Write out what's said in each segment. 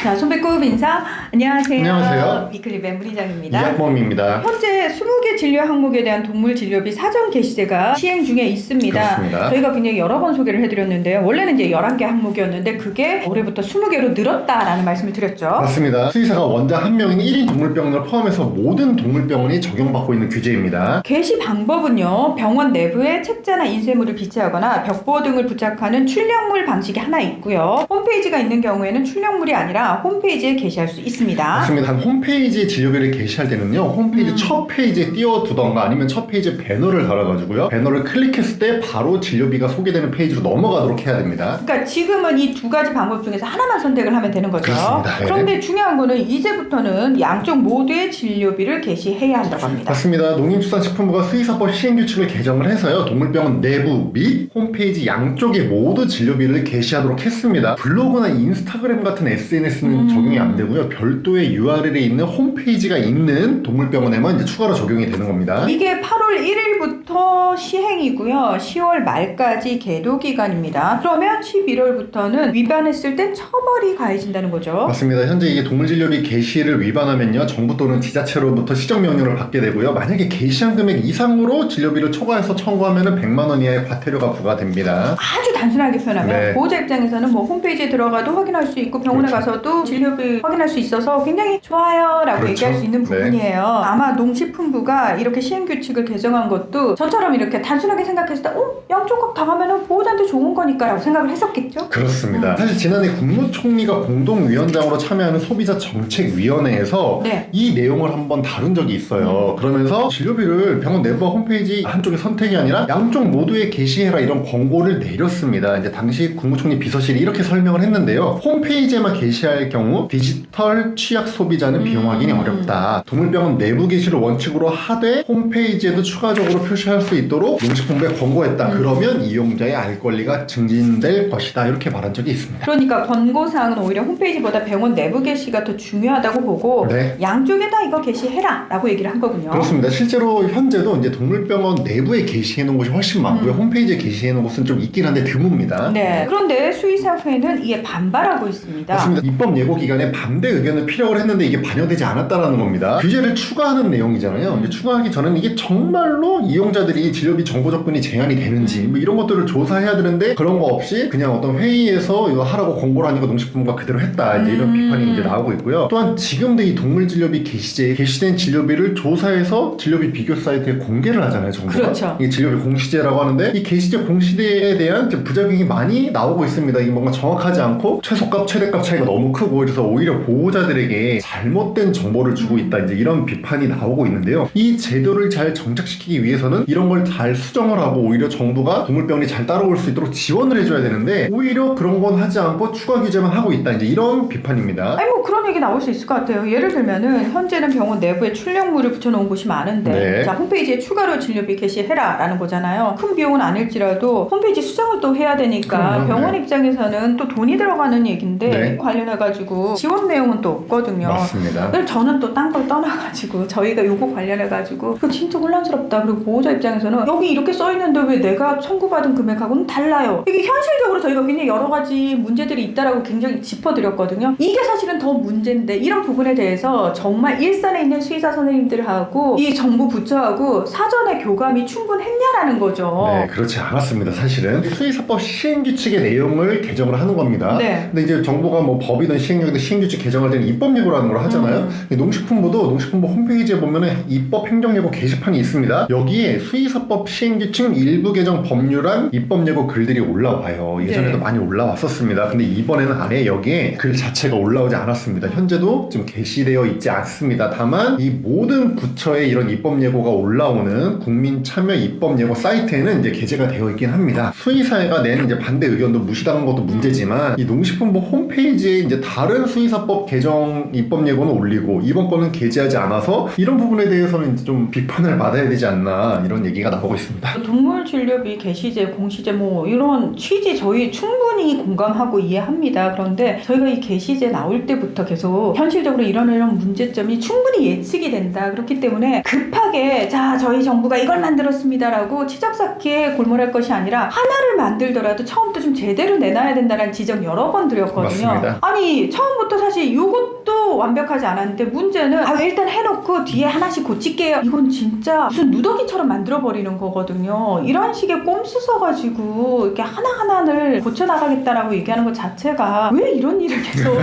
자, 손배꼽 인사. 안녕하세요. 안녕하세요. 위클리 뱀브리장입니다. 이학범입니다. 현재 20개 진료 항목에 대한 동물 진료비 사전 게시제가 시행 중에 있습니다. 그렇습니다. 저희가 굉장히 여러 번 소개를 해드렸는데요. 원래는 이제 11개 항목이었는데 그게 올해부터 20개로 늘었다라는 말씀을 드렸죠. 맞습니다. 수의사가 원장 한 명인 1인 동물병원을 포함해서 모든 동물병원이 적용받고 있는 규제입니다. 게시 방법은요, 병원 내부에 책자나 인쇄물을 비치하거나 벽보 등을 부착하는 출력물 방식이 하나 있고요. 홈페이지가 있는 경우에는 출력물이 아니라 홈페이지에 게시할 수 있습니다. 맞습니다. 홈페이지에 진료비를 게시할 때는요, 홈페이지 첫 페이지에 띄워두던가 아니면 첫 페이지에 배너를 달아가지고요, 배너를 클릭했을 때 바로 진료비가 소개되는 페이지로 넘어가도록 해야 됩니다. 그러니까 지금은 이 두 가지 방법 중에서 하나만 선택을 하면 되는 거죠. 그렇습니다. 네. 그런데 중요한 거는 이제부터는 양쪽 모두의 진료비를 게시해야 한다고 합니다. 맞습니다. 농림수산식품부가 수의사법 시행규칙을 개정을 해서요, 동물병원 내부 및 홈페이지 양쪽에 모두 진료비를 게시하도록 했습니다. 블로그나 인스타그램 같은 SNS는 적용이 안 되고요, 별도의 URL에 있는 홈페이지가 있는 동물병원에만 이제 추가로 적용이 되는 겁니다. 이게 8월 1일부터 시행이고요. 10월 말까지 계도 기간입니다. 그러면 11월부터는 위반했을 땐 처벌이 가해진다는 거죠. 맞습니다. 현재 이게 동물진료비 게시를 위반하면요, 정부 또는 지자체로부터 시정명령을 받게 되고요, 만약에 게시한 금액 이상으로 진료비를 초과해서 청구하면 100만 원 이하의 과태료가 부과됩니다. 아주 단순하게 표현하면 네. 보호자 입장에서는 뭐 홈페이지에 들어가도 확인할 수 있고 병원에 그렇죠. 가서도 진료비 확인할 수 있어서 굉장히 좋아요 라고 그렇죠. 얘기할 수 있는 네. 부분이에요. 아마 농식품부가 이렇게 시행규칙을 개정한 것도 저처럼 이렇게 단순하게 생각했을 때 양쪽각 당하면 보호자한테 좋은 거니까 라고 생각을 했었겠죠? 그렇습니다. 사실 지난해 국무총리가 공동위원장으로 참여하는 소비자정책위원회에서 네. 이 내용을 한번 다룬 적이 있어요. 그러면서 진료비를 병원 내부와 홈페이지 한쪽의 선택이 아니라 양쪽 모두에 게시해라, 이런 권고를 내렸습니다. 이제 당시 국무총리 비서실이 이렇게 설명을 했는데요, 홈페이지에만 게시할 경우 디지털 취약 소비자는 비용 확인이 어렵다. 동물병원 내부 게시를 원칙으로 하되 홈페이지에도 추가적으로 표시할 수 있도록 농식품부에 권고했다. 그러면 이용자의 알 권리가 증진될 것이다. 이렇게 말한 적이 있습니다. 그러니까 권고사항은 오히려 홈페이지보다 병원 내부 게시가 더 중요하다고 보고 네. 양쪽에다 이거 게시해라 라고 얘기를 한 거군요. 그렇습니다. 실제로 현재도 이제 동물병원 내부에 게시해 놓은 곳이 훨씬 많고요, 홈페이지에 게시해 놓은 곳은 좀 있긴 한데 드뭅니다. 네. 그런데 수의사회는 이에 반발하고 있습니다. 맞습니다. 입법 예고 기간에 반대 의견을 피력을 했는데 이게 반영되지 않았다는 겁니다. 규제를 추가하는 내용이잖아요. 이제 추가하기 전에는 이게 정말로 이용자들이 진료비 정보 접근이 제한이 되는지 뭐 이런 것들을 조사해야 되는데 그런 거 없이 그냥 어떤 회의에서 이거 하라고 권고를 하니까 농식품부가 그대로 했다. 이제 이런 비판이 이제 나오고 있고요. 또한 지금도 이 동물 진료비 게시제에 게시된 진료비를 조사해서 진료비 비교 사이트에 공개를 하잖아요, 정부가. 그렇죠. 이게 진료비 공시제라고 하는데 이 게시제 공시제에 대한 부작용이 많이 나오고 있습니다. 이게 뭔가 정확하지 않고 최소값, 최대값 차이가 너무 크고, 그래서 오히려 보호자들에게 잘못된 정보를 주고 있다. 이제 이런 비판이 나오고 있는데요. 이 제도를 잘 정착시키기 위해서는 이런 걸 잘 수정을 하고 오히려 정부가 동물병원이 잘 따라올 수 있도록 지원을 해줘야 되는데 오히려 그런 건 하지 않고 추가 규제만 하고 있다. 이제 이런 비판입니다. 아니 뭐 그런 얘기 나올 수 있을 것 같아요. 예를 들면은 현재는 병원 내부에 출력물을 붙여놓은 곳이 많은데 네. 자 홈페이지에 추가로 진료비 게시해라 라는 거잖아요. 큰 비용은 아닐지라도 홈페이지 수정을 또 해야 되니까 그럼요. 병원 네. 입장에서는 또 돈이 들어가는 얘기인데 네. 관련해가지고 지원 내용은 또 없거든요. 맞습니다. 그래서 저는 또 딴 걸 떠나가지고 저희가 요거 관련해가지고 그거 진짜 혼란스럽다. 그리고 보호자 입장에서는 여기 이렇게 써있는데 왜 내가 청구받은 금액하고는 달라요. 이게 현실적으로 저희가 굉장히 여러 가지 문제들이 있다라고 굉장히 짚어드렸거든요. 이게 사실은 더 문제인데 이런 부분에 대해서 정말 일선에 있는 수의사 선생님들하고 이 정부 부처하고 사전에 교감이 충분했냐라는 거죠. 네, 그렇지 않았습니다. 사실은 수의사법 시행규칙의 내용을 개정을 하는 겁니다. 네. 근데 이제 정부가 뭐 법이든 시행령이든 시행규칙 개정할 때는 입법예고라는 걸 하잖아요. 근데 농식품부도 농식품부 홈페이지에 보면은 입법 행정예고 게시판이 있습니다. 여기에 수의사법 시행규칙 일부 개정 법률안 입법예고 글들이 올라와요. 예전에도 네. 많이 올라왔었습니다. 근데 이번에는 아예 여기에 글 자체가 올라오지 않았습니다. 현재도 지금 게시되어 있지 않습니다. 다만 이 모든 부처의 이런 입법예고가 올라오는 국민참여 입법예고 사이트에는 이제 게재가 되어 있긴 합니다. 수의사회가 낸 이제 반대 의견도 무시당한 것도 문제지만 이 농식품부 홈페이지에 이제 다른 수의사법 개정 입법예고는 올리고 이번 거는 게재하지 않아서 이런 부분에 대해서는 이제 좀 비판을 받아야 되지 않나, 이런 얘기가 나오고 있습니다. 동물 진료비 게시제, 공시제 뭐 이런 취지 저희 충분히 공감하고 이해합니다. 그런데 저희가 이 게시제 나올 때부터 계속 현실적으로 이런 문제점이 충분히 예측이 된다. 그렇기 때문에 급하게 자 저희 정부가 이걸 만들었습니다라고 치적삭기에 골몰할 것이 아니라 하나를 만들더라도 처음부터 좀 제대로 내놔야 된다는 지적 여러 번 드렸거든요. 맞습니다. 아니 처음부터 것도 사실 요것도 완벽하지 않았는데 문제는 일단 해놓고 뒤에 하나씩 고칠게요. 이건 진짜 무슨 누더기처럼 만들어버리는 거거든요. 이런 식의 꼼수 써가지고 이렇게 하나하나를 고쳐나가겠다라고 얘기하는 것 자체가 왜 이런 일을 계속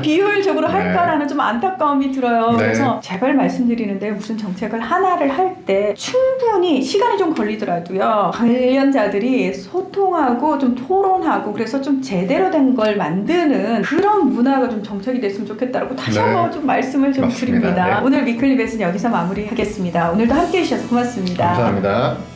비효율적으로 할까라는 좀 안타까움이 들어요. 네. 그래서 제발 말씀드리는데 무슨 정책을 하나를 할 때 충분히 시간이 좀 걸리더라도요. 관련자들이 소통하고 좀 토론하고 그래서 좀 제대로 된 걸 만드는 그런 문화가 좀 정착이 됐으면 좋겠다라고 다시 네. 한번 좀 말씀을 좀 맞습니다. 드립니다. 네. 오늘 위클리 벳은 여기서 마무리하겠습니다. 오늘도 함께 해주셔서 고맙습니다. 감사합니다.